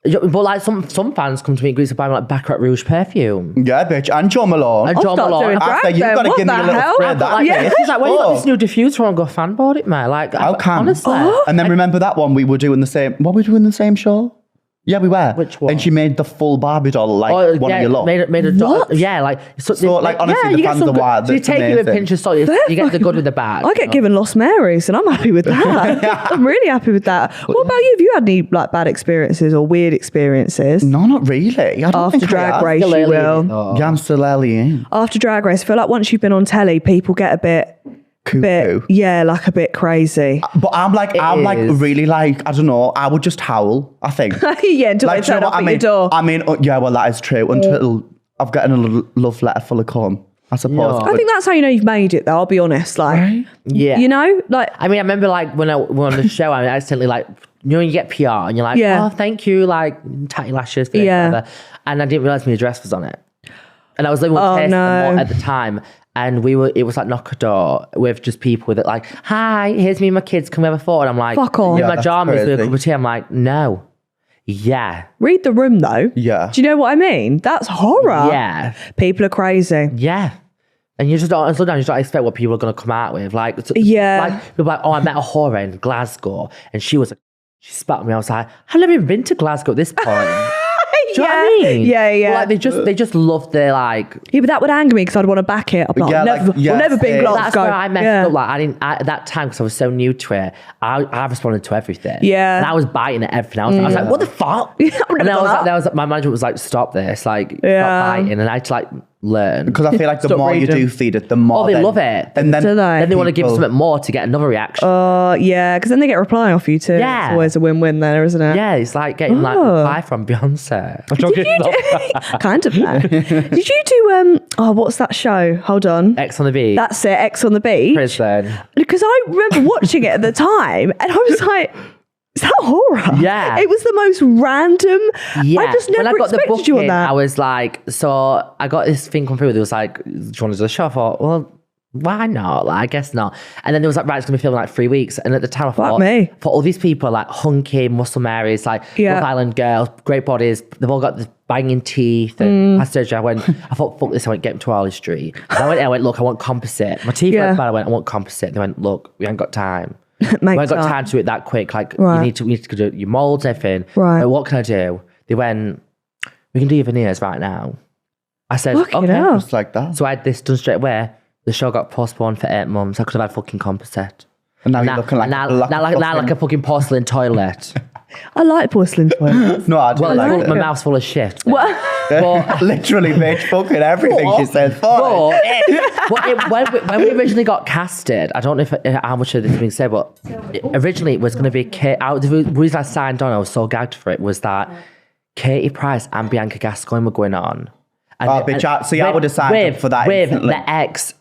but like some fans come to me and agree to buy me like Baccarat Rouge perfume. Yeah, bitch. And John Malone. And I'll John start Malone. doing After drag you've then. got to What give me the a little hell? spread. That Yeah, bitch. he's like, when you got Oh. this new diffuser on, go fan board it, man. Like, How can? honestly. And then remember that one we were doing the same. What were we doing the same show? Yeah, we were. Which one? And she made the full Barbie doll like one of your lot. Made a What? yeah, like So, like, honestly, the you get fans some are good- wild. So you That's take it with a amazing. pinch of salt. You get the good with the bad. I get given Lost Marys and I'm happy with that. I'm really happy with that. What about you? Have you had any like bad experiences or weird experiences? No, not really. I don't After think Drag I have. Race, you Still early in will. it, though. Yeah, I'm still early in. After Drag Race, I feel like once you've been on telly, people get a bit, Cuckoo. yeah, like a bit crazy. But I'm like is. really like, I don't know, I would just howl, I think. Yeah, until Like, they do you turn know up what at I mean? your door. I mean, yeah, well, that is true. Until I've gotten a love letter full of cum, I suppose. No. I think that's how you know you've made it, though. I'll be honest. Like, Yeah. you know, like, I mean, I remember like when I were on the show, I accidentally like, you know, when you get PR and you're like, Yeah. oh, thank you, like tatty lashes, this, Yeah. whatever. And I didn't realize my address was on it. And I was living with Oh, Tess no. at the time. And it was like knock a door with just people that like, hi, here's me and my kids, can we have a photo? And I'm like, Fuck off. with Yeah, my that's jammies with a crazy. cup of tea. I'm like, no. Yeah. read the room, though. Yeah. Do you know what I mean? That's horror. Yeah. People are crazy. Yeah. And you just don't, and sometimes you don't expect what people are going to come out with. Like, Yeah. like people are like, oh, I met a whore in Glasgow and she she spat on me. I was like, I've never even been to Glasgow at this point. Do you know what I mean? Yeah, yeah. But like they just love their like. Yeah, but that would anger me because I'd want to back it. I'm like, Yeah, never, like, yeah, I've never been same. Glasgow. That's where I messed Yeah. up. Like at that time because I was so new to it, I responded to everything. Yeah. and I was biting at everything. I was like, what the fuck? Yeah, I've and never done then my manager was like, stop this, like Yeah. stop biting, and I had to like learn. Because I feel like the Stop more you reading. do feed it, the more Oh, they love it. And then, Do they? Then they want to give people- something more to get another reaction. Yeah, because then they get a reply off you too. Yeah. It's always a win-win there, isn't it? Yeah, it's like getting like Oh. a reply from Beyonce. I'm Did joking. you do, kind of no. Did you do what's that show? Hold on. X on the beat. That's it, X on the Beach. Prison. Because I remember watching it at the time and I was like, is that horror? Yeah. It was the most random. Yeah. I just never expected you on that. I was like, so I got this thing come through. It was like, do you want to do the show? I thought, well, why not? Like, I guess not. And then there was like, right, it's going to be filmed in like 3 weeks. And at the time, I thought, me. for all these people are like hunky, muscle Marys, like Yeah. Love Island girls, great bodies. They've all got the banging teeth and past surgery. I thought, fuck this. I went, get them to Harley Street. And I went, look, I want composite. My teeth Yeah. went bad. I went, I want composite. They went, look, we ain't got time. Makes we ain't got sense. time to do it that quick. Like, Right. we need to do your molds, everything. Right. Like, what can I do? They went, we can do your veneers right now. I said, Fucking okay. hell. Just like that. So I had this done straight away. The show got postponed for 8 months. I could have had fucking composite. And now you're looking like now, a black now like fucking- a fucking porcelain toillet. I like porcelain toilets. No, I do Well, like my it. mouth's full of shit. What? But, Literally, bitch, fucking everything she said. Fuck. when we originally got casted, I don't know how much of this is being said, but originally it was going to be the reason I signed on, I was so gagged for it, was that Katie Price and Bianca Gascoigne were going on. And, Oh, bitch, I would have signed up for that with instantly. the ex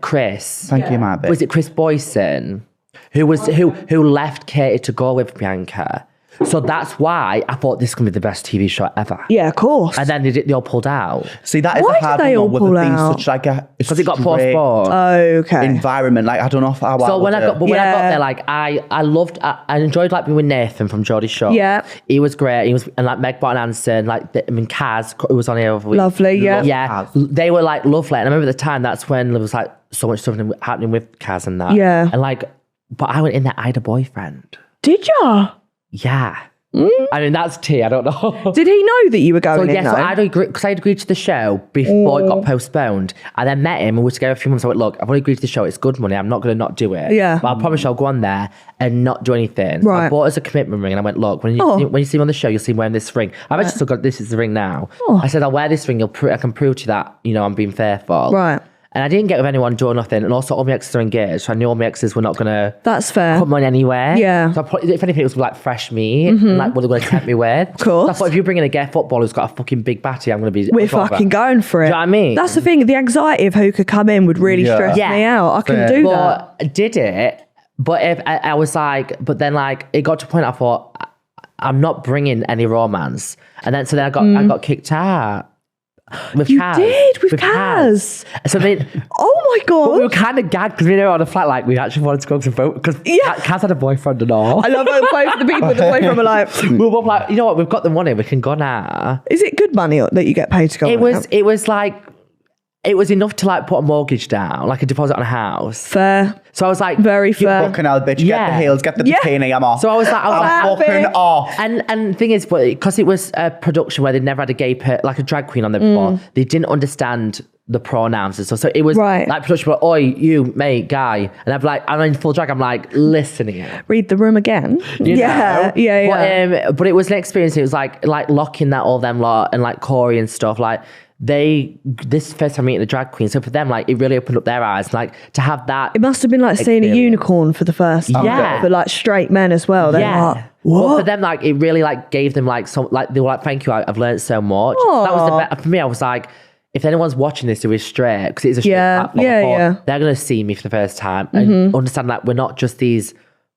Chris. Thank you, my bitch. Was it Chris Boyson who left Katie to go with Bianca? So that's why I thought this could be the best TV show ever. Yeah, of course. And then they all pulled out. See, that is Why a did hard they one all with pull it being out? such like a Because it got straight postponed. Okay. environment. Like, I don't know how So when I got Yeah. there, like I enjoyed like being with Nathan from Geordie's Show. Yeah. He was great. And like Meg Barton-Anson, like Kaz, who was on here over the week. Lovely, yeah. Yeah. They were like lovely. And I remember at the time that's when there was like so much stuff happening with Kaz and that. Yeah. And like, but I went in there, I had a boyfriend. Did ya? Yeah. I mean, that's tea. I don't know. Did he know that you were So going in yeah, so though? I'd agreed because I'd agreed to the show before it got postponed. I then met him and we were together a few months. I went, look, I've already agreed to the show. It's good money. I'm not going to not do it. Yeah. But I promise you I'll go on there and not do anything. So I Right. bought us a commitment ring and I went, look, when you see me on the show, you'll see me wearing this ring. I've actually still got this is the ring now. I said, I'll wear this ring. I can prove to you that, I'm being faithful. Right. And I didn't get with anyone, do nothing. And also all my exes are engaged. So I knew all my exes were not going to That's fair. come on anywhere. Yeah. So I probably, if anything, it was like fresh meat. And like what they're going to tempt me with. Of course. So I thought if you bring in a gay footballer who's got a fucking big batty, I'm going to be... We're fucking going for it. Do you know what I mean? That's the thing. The anxiety of who could come in would really stress Yeah. me out. I couldn't do that. But I did it. But if I was like... But then like, it got to a point I thought, I'm not bringing any romance. And then, so then I got kicked out. With You Kaz. did with Kaz. So then, Oh my but we were God. kind of gagged because we were on a flight, like we actually wanted to go to vote because Yeah. Kaz had a boyfriend and all. I love how both the people with the boyfriend were like, We were both like, you know what, we've got the money, we can go now. is it good money that you get paid to go on It was like, it was enough to like put a mortgage down, like a deposit on a house. Fair. So I was like, Very fair. Fucking hell, bitch. Get Yeah. the heels, get the Yeah. bikini, I'm off. so I was like, I'm happy. fucking off. And the thing is, but because it was a production where they'd never had a gay, like a drag queen on there before, they didn't understand the pronouns and stuff. So it was Right. like production, like, oi, you, mate, guy. And I'm like, I'm in full drag, I'm like, listening. Read the room again. You Yeah. know? Yeah. But it was an experience. It was like locking that all them lot and like Corey and stuff. Like this first time meeting the drag queen. So for them, like it really opened up their eyes. Like to have that. It must have been like seeing a experience. unicorn for the first time. Yeah. For like straight men as well. They're Yeah. like, Well, what? for them, like it really like gave them like some like they were like, thank you, I've learned so much. Aw. That was the best for me. I was like, if anyone's watching this who is straight, because it's a straight Yeah, platform, yeah, I thought, yeah. they're gonna see me for the first time and understand that we're not just these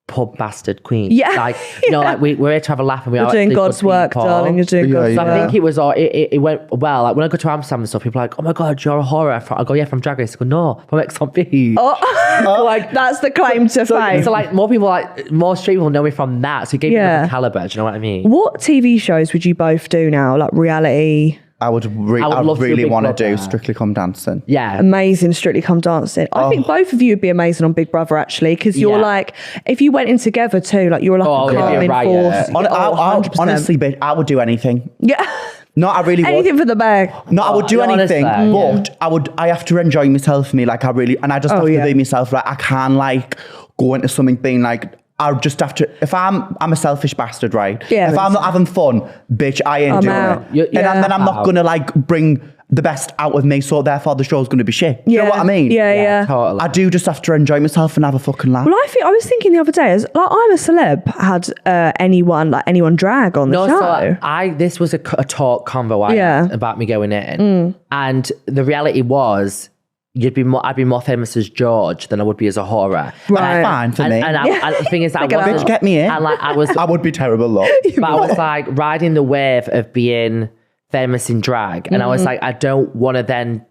pub bastard queens. Yeah. Like, you know, like we're here to have a laugh and we You're are doing actually God's good work, people. darling. You're doing Yeah, God's So work. I think it was all, it went well. Like when I go to Amsterdam and stuff, people are like, oh my God, you're a horror. I go, yeah, from Drag Race. I go, no, from Ex on Beach. Oh, like, that's the claim to fame. so like more people, like more street people know me from that. So it gave me Yeah. a caliber. Do you know what I mean? What TV shows would you both do now? Like reality, I would love to do really Big want to Brother. do Strictly Come Dancing. Yeah. amazing Strictly Come Dancing. I think both of you would be amazing on Big Brother actually, because you're Yeah. like, if you went in together too, like you're like Oh, a yeah, calming right, force. yeah. I 100%. honestly, bitch, I would do anything. Yeah. No, I really would. Anything for the bag. No, I would do Honestly, anything, yeah. but I have to enjoy myself for me. Like I really, and I just have yeah. to be myself. Like I can't like go into something being like, I just have to, if I'm a selfish bastard, right? Yeah. If I'm not having fun, bitch, I ain't I'm doing out. it. Yeah. And then I'm not going to like bring the best out of me, so therefore the show's going to be shit. Do you know what I mean? Yeah. Totally. I do just have to enjoy myself and have a fucking laugh. Well, I was thinking the other day, as like I'm a celeb, had anyone drag on the No, show. so this was a talk convo I Yeah. had about me going in, and the reality was I'd be more famous as George than I would be as a horror. Right. Fine for me. And the thing is, that I Look at wasn't. Bitch, get me in. And like I was, I would be terrible, look. but I was like riding the wave of being famous in drag, and I was like, I don't want to then,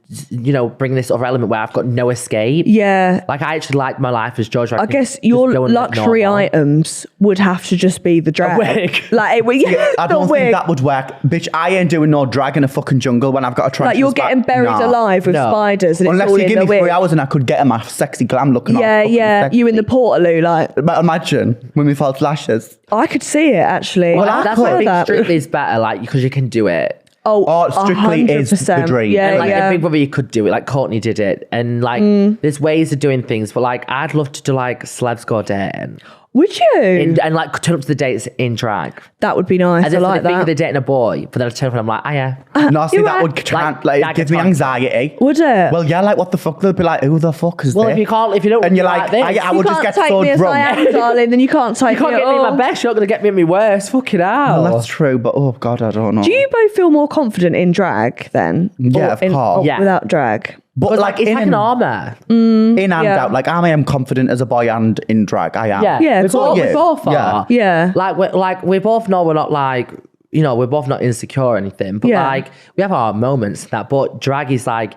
bring this other element where I've got no escape. Yeah. Like I actually like my life as George. I guess your luxury items would have to just be the drag. wig. Like it would, yeah, I the don't wig. think that would work. Bitch, I ain't doing no drag in a fucking jungle when I've got a trench. Like you're getting buried alive with No. spiders and Unless it's all you in give the me 3 wig. hours and I could get in my sexy glam looking on. Yeah, fucking yeah. sexy. You in the Portaloo, like But imagine with me false lashes. I could see it actually. Well, I that's saw why I think that. Strictly is better, like because you can do it. Oh, Strictly is the 100%. dream. Yeah, And like yeah. in Big Brother, you could do it. Like Courtney did it, and like there's ways of doing things. But like, I'd love to do like celebs go dating, Would you? and like turn up to the dates in drag. That would be nice. As I if like they think that. they're dating a boy, but then I turn up and I'm like, yeah. No, see, You're that right. would can't, Like, like, give me Agatha. anxiety. Would it? Well, yeah, like, what the fuck? They'll be like, who the fuck is Well, this? if you don't, And you're like like, this, I you would just can't get take so me as I drunk. am, darling. Then you can't take you can't me get at me in my all. best. You're not gonna get me in my worst. Fucking hell. Well, that's true, but oh, God, I don't know. Do you both feel more confident in drag then? Yeah, Or of in- course. or Yeah. without drag. But Like it's in like an armor. in and yeah. out. Like, I am confident as a boy and in drag. I am. Yeah, Yeah, we cool. both are. Yeah. Yeah. Like we both know we're not like, we're both not insecure or anything, but Yeah. like we have our moments and that. But drag is like,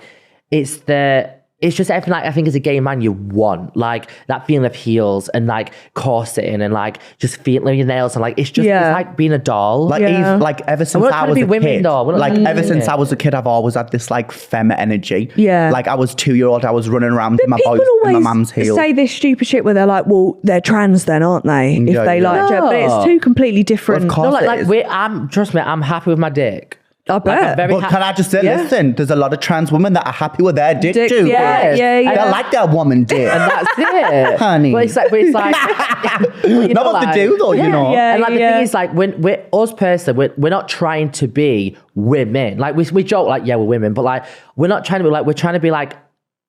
it's just everything like I think as a gay man you want, like that feeling of heels and like corseting and like just feeling your nails and like it's just Yeah. it's like being a doll. Like, Yeah. like ever since we're not I trying to was be a women, kid, though. We're not like trying to ever be since women. I was a kid, I've always had this like femme energy. Yeah. Like I was 2-year-old, I was running around with my People boys and my always mum's heels. say this stupid shit where they're like, well, they're trans then, aren't they? If Yeah, they yeah. like, but it's No. two completely different. Of course. no, it like is. trust me, I'm happy with my dick. I bet. I'm very But can I just say, Yeah. listen, there's a lot of trans women that are happy with their dick Dick, too. yeah, bitch. yeah, yeah. They like their woman dick. And that's it. Honey. But it's like, you Not what to do though, you know. Yeah. And like the thing is, like when we're us personally, we're not trying to be women. Like we joke, like yeah, we're women, but like we're not trying to be like we're trying to be like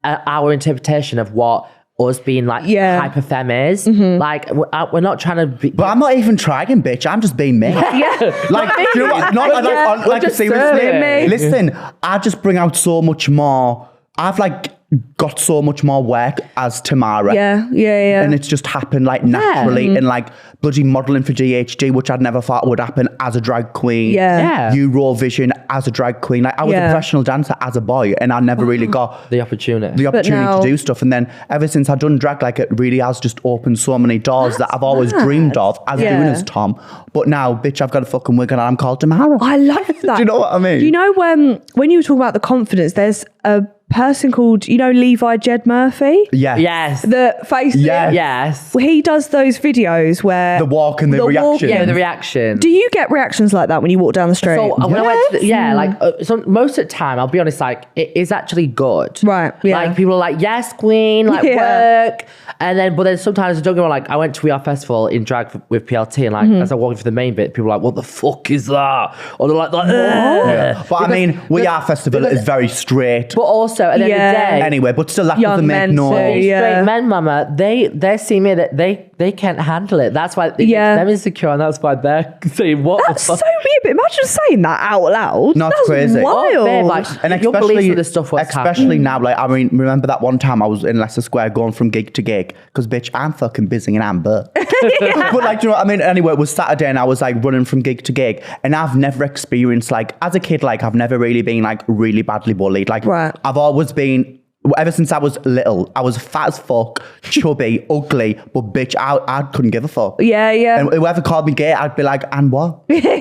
our interpretation of what us being like hyper femme is. Like we're not trying to be. But I'm not even trying, bitch. I'm just being me. Like, do you know what? Not like seriously. Listen, I just bring out so much more. I've like got so much more work as Tomara. Yeah. And it's just happened like naturally and like bloody modelling for GHG, which I'd never thought would happen as a drag queen. Yeah. Eurovision as a drag queen. Like I was a professional dancer as a boy and I never really got the opportunity to do stuff. And then ever since I've done drag, like it really has just opened so many doors that I've always dreamed of as doing as Tom. But now, bitch, I've got a fucking wig and I'm called Tomara. I love that. Do you know what I mean? Do you know when you were talking about the confidence, there's a person called, Levi Jed Murphy? Yeah. Yes. The face. Yes. Well, he does those videos where the walk and the reaction. Yeah, the reaction. Do you get reactions like that when you walk down the street? So when I went to so most of the time, I'll be honest, like it is actually good. Right. Yeah. Like people are like, yes, queen, like work. And then, but then sometimes, don't get me wrong, like I went to We Are Festival in drag with PLT and like as I walked for the main bit, people are like, what the fuck is that? Or they're like But I mean, We Are Festival is very straight. But also at the end of the day. Anyway, but still that Young doesn't make men noise. too, Straight men, mama, they see me that they can't handle it. That's why they're insecure and that's why they're saying, what That's the fuck? so weird, but imagine saying that out loud. Not That's crazy. wild. Oh, babe, like, And you'll believe especially, some of the stuff what's especially happening. now, like, I mean, remember that one time I was in Leicester Square going from gig to gig? Because, bitch, I'm fucking busy and I'm booked. But, like, do you know what I mean? Anyway, it was Saturday and I was, like, running from gig to gig. And I've never experienced, like, as a kid, like, I've never really been, like, really badly bullied. Like, I've always been... Ever since I was little, I was fat as fuck, chubby, ugly, but bitch, I couldn't give a fuck. Yeah. And whoever called me gay, I'd be like, and what? What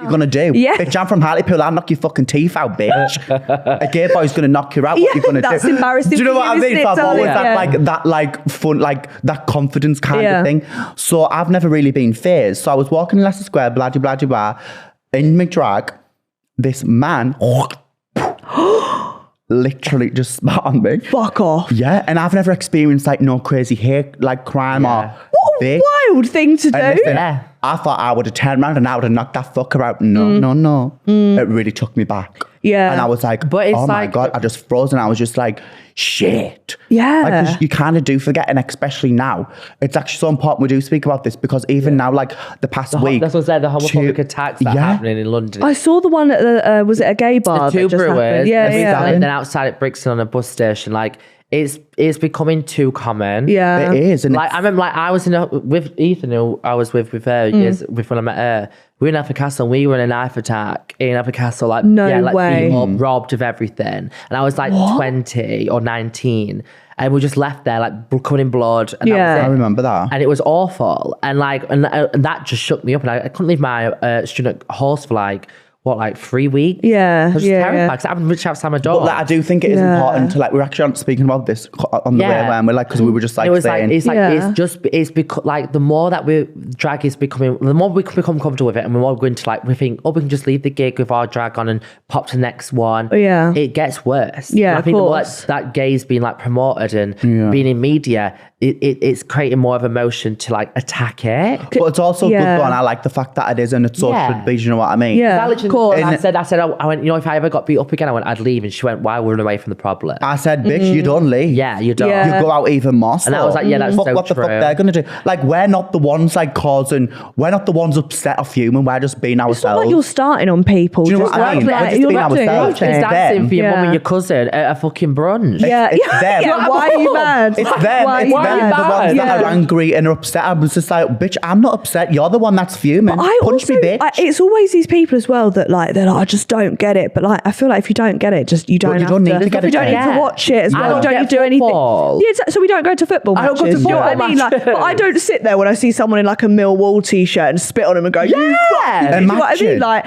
you gonna do? Yeah. Bitch, I'm from Hartlepool, I'll knock your fucking teeth out, bitch. A gay boy's gonna knock you out, what you gonna that's do? embarrassing Do you know for what I you, mean? isn't So it, I've always darling? had like fun, like that confidence kind of thing. So I've never really been phased. So I was walking in Leicester Square, blah, blah, blah, blah, in my drag, this man literally just spat on me. Fuck off. Yeah, and I've never experienced like no crazy hair like crime or What a wild thing to do. and listen, I thought I would have turned around and I would have knocked that fucker out. No. It really took me back. Yeah. And I was like, But it's oh my like- God, I just froze and I was just like, shit. Yeah. Like, 'cause you kind of do forget, and especially now, it's actually so important we do speak about this because even now, like the past week. That's what I said, the homophobic attacks that are happening in London. I saw the one at the, was it a gay bar? The two that just happened? brewers, Yeah. and then outside at Brixton on a bus station, like it's becoming too common. Yeah. It is. And Like I remember, like I was with Ethan, who I was with her years with when I met her. We were in Alpha Castle and we were in a knife attack in Alpha Castle, like No way. beat up, robbed of everything. And I was like 20 or 19, and we just left there like covered in blood. And that was I it. remember that. And it was awful, and like and that just shook me up, and I couldn't leave my student halls for like 3 weeks. Yeah, I was yeah, terrified yeah. because I haven't reached outside my door. But like, I do think it is important to like, we're actually speaking about this on the way and we're like, because we were just like it was saying. it's because like the more that drag is becoming, the more we become comfortable with it, and the more we're going to like, we think, oh, we can just leave the gig with our drag on and pop to the next one. Yeah. It gets worse. Yeah, And I of think the more course. that gay's being like promoted and being in media, it's creating more of emotion to like attack it. But it's also good Yeah. though, and I like the fact that it is, and it's so should be, you know what I mean? Yeah. I literally, of course. I said, I went, if I ever got beat up again, I'd leave. And she went, why we're running away from the problem? I said, bitch, you don't leave. Yeah, you don't. Yeah. You go out even more. And I was like, yeah, that's fuck so what the fuck true. they're gonna do. Like, we're not the ones like we're not the ones upset or fuming. We're just being It's not ourselves. like you're starting on people. Do you know just what I mean? like, We're just you're being not doing ourselves. anything. It's dancing for your mum Yeah. and your cousin at a fucking brunch. Yeah, It's yeah, them. yeah. Why are you mad? It's them. Why are It's you them. mad? The ones that Yeah. are angry and are upset. I was just like, bitch, I'm not upset. You're the one that's fuming. Punch me, bitch. It's always these people as well that like they're like, I just don't get it. But like, I feel like if you don't get it, just you don't. you have don't need to get You it. don't need Yeah. to watch it as I well. don't Don't you get do football. anything? Yeah, so we don't go to football I don't matches. go to Do you know what I football mean? Like, matches. but I don't sit there when I see someone in like a Millwall t-shirt and spit on him and go, you fucking. Do you know what I mean? Imagine. Like.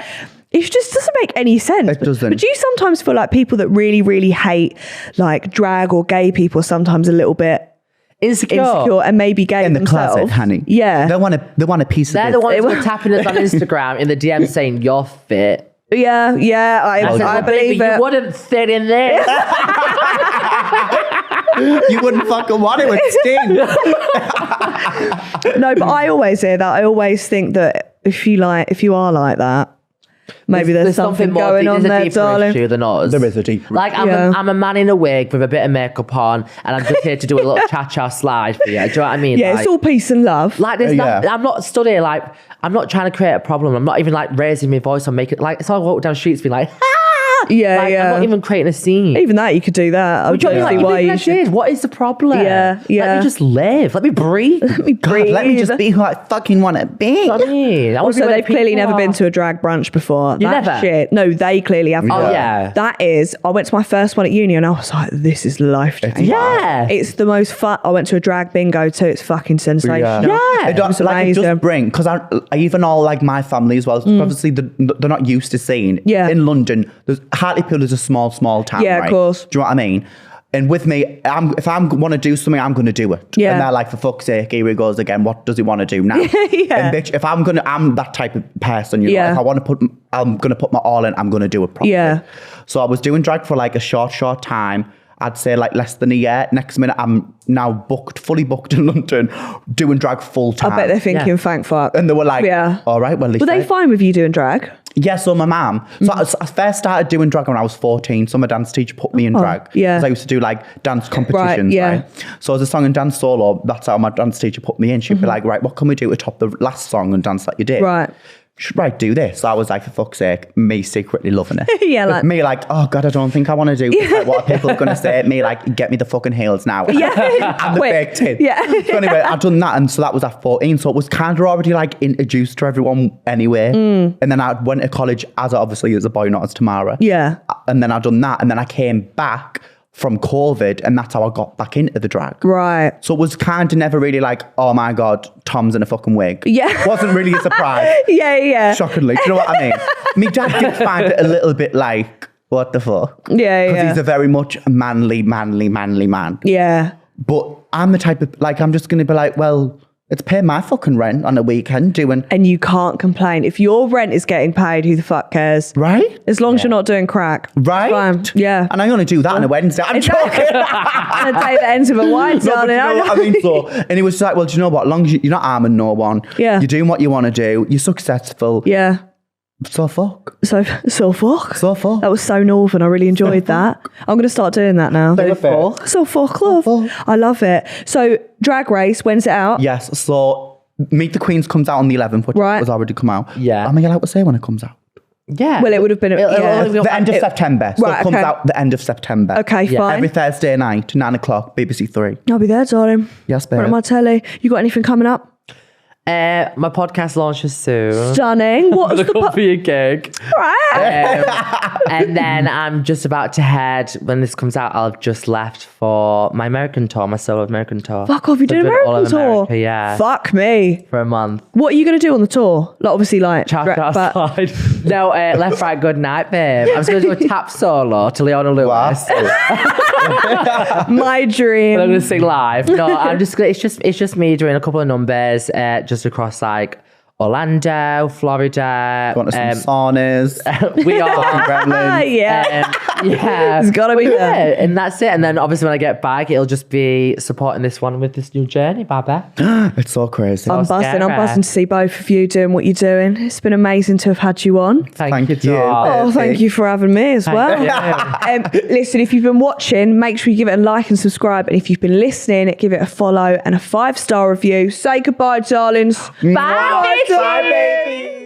It just doesn't make any sense. It doesn't. But do you sometimes feel like people that really, really hate like drag or gay people are sometimes a little bit Insecure. and maybe gay in the themselves? closet, honey. Yeah. They want a piece They're of the it. ones who are tapping us on Instagram in the DM saying, you're fit. Yeah, I I said, well, believe baby, it. you wouldn't fit in this. You wouldn't fucking want it with sting. No, but I always hear that. I always think that if you are like that, maybe there's something more going deep- on there's a there, deeper darling. issue than us. There is a deep root. Like I'm a man in a wig with a bit of makeup on, and I'm just here to do a little cha-cha slide for you. Do you know what I mean? Yeah, it's all peace and love. Like there's Yeah. I'm not stood here like I'm not trying to create a problem. I'm not even like raising my voice or making like it's all walk down the streets being like Yeah, like, yeah. I'm not even creating a scene. Even that, you could do that. I would Do you know what I see mean? why Like, you even if I should. did, what is the problem? Yeah, yeah. Let me just live. Let me breathe. Let me God, breathe. let me just be who I fucking want to be. You know what I mean? I wanna be Also, where they've the clearly people never been are. to a drag brunch before. You That never? shit. No, they clearly haven't. Oh, yeah. That is, I went to my first one at uni and I was like, this is life changing. Yeah. It's the most fun. I went to a drag bingo too. It's fucking sensational. Yeah. It was like, it amazing. just bring, because I even all like my family as well, obviously they're not used to seeing. Yeah. In London, Hartlepool is a small town. Yeah, of right? course. Do you know what I mean? And with me, if I want to do something, I'm going to do it. Yeah. And they're like, for fuck's sake, here he goes again. What does he want to do now? Yeah. And bitch, if I'm that type of person, you know, Yeah. if I want to I'm going to put my all in, I'm going to do it properly. Yeah. So I was doing drag for like a short time. I'd say like less than a year. Next minute, I'm now fully booked in London, doing drag full time. I bet they're thinking, Yeah. thank fuck. And they were like, Yeah. all right, well, at least Were they fine with you doing drag? Yeah, so my mum. So I first started doing drag when I was 14. So my dance teacher put me in drag. yeah. 'Cause I used to do like dance competitions, yeah. right? So as a song and dance solo, that's how my dance teacher put me in. She'd be like, right, what can we do to top the last song and dance that you did? Right. Should right, do this. So I was like, for fuck's sake, me secretly loving it. Yeah, like- me like, oh God, I don't think I want to do this. Like, what are people going to say at me? Like, get me the fucking heels now. Yeah. And the Quick. fake tits. Yeah. So anyway, I'd done that. And so that was at 14. So it was kind of already like introduced to everyone anyway. And then I went to college as a boy, not as Tomara. Yeah. And then I'd done that. And then I came back from COVID. And that's how I got back into the drag. Right. So it was kind of never really like, oh my God, Tom's in a fucking wig. Yeah. Wasn't really a surprise. Yeah. Shockingly. Do you know what I mean? My dad did find it a little bit like, what the fuck? Yeah. Because Yeah. he's a very much manly man. Yeah. But I'm the type of, like, I'm just going to be like, well, it's paying my fucking rent on a weekend doing, And you can't complain. If your rent is getting paid, who the fuck cares? right? As long as you're not doing crack. Right? Fine. Yeah. And I only do that on a Wednesday. I'm joking. And a day that ends with a wine, No, but darling. you know what I mean? So, and he was like, well, do you know what? As long as you're not harming no one, Yeah. you're doing what you want to do, you're successful, Yeah. so fuck. So fuck. So fuck. That was so northern. I really enjoyed that. I'm going to start doing that now. So fuck. So fuck, love. I love it. So Drag Race, when's it out? Yes, so Meet the Queens comes out on the 11th, which Right. has already come out. Yeah. Am I allowed to say when it comes out? Yeah. Well, it would have been. Yeah. The end of September. So Right, it comes okay. out the end of September. Okay, Yeah. fine. Every Thursday night, 9 o'clock, BBC 3. I'll be there, darling. Yes, Front babe. of my telly. You got anything coming up? My podcast launches soon. Stunning. What's Look the up for your gig. Right. And then I'm just about to head, when this comes out, I'll have just left for my American tour, my solo American tour. Fuck off, you're So doing I've been all American over tour. America, yeah. Fuck me. For a month. What are you going to do on the tour? Like, obviously, like... Chat but- outside. No, left, right, good night, babe. I was going to do a tap solo to Leona Lewis. My dream. I'm going to sing live. No, I'm just gonna, it's just me doing a couple of numbers just across like Orlando, Florida. Want some saunas? We are. Gremlins. Yeah. Yeah. It's gotta be But yeah, there. and that's it. And then obviously when I get back, it'll just be supporting this one with this new journey, Baba. It's so crazy. I'm scary. buzzing to see both of you doing what you're doing. It's been amazing to have had you on. Thank you, you. doll. Oh, thank you for having me as well. you. Listen, if you've been watching, make sure you give it a like and subscribe. And if you've been listening, give it a follow and a 5-star review. Say goodbye, darlings. Bye, Bye, baby.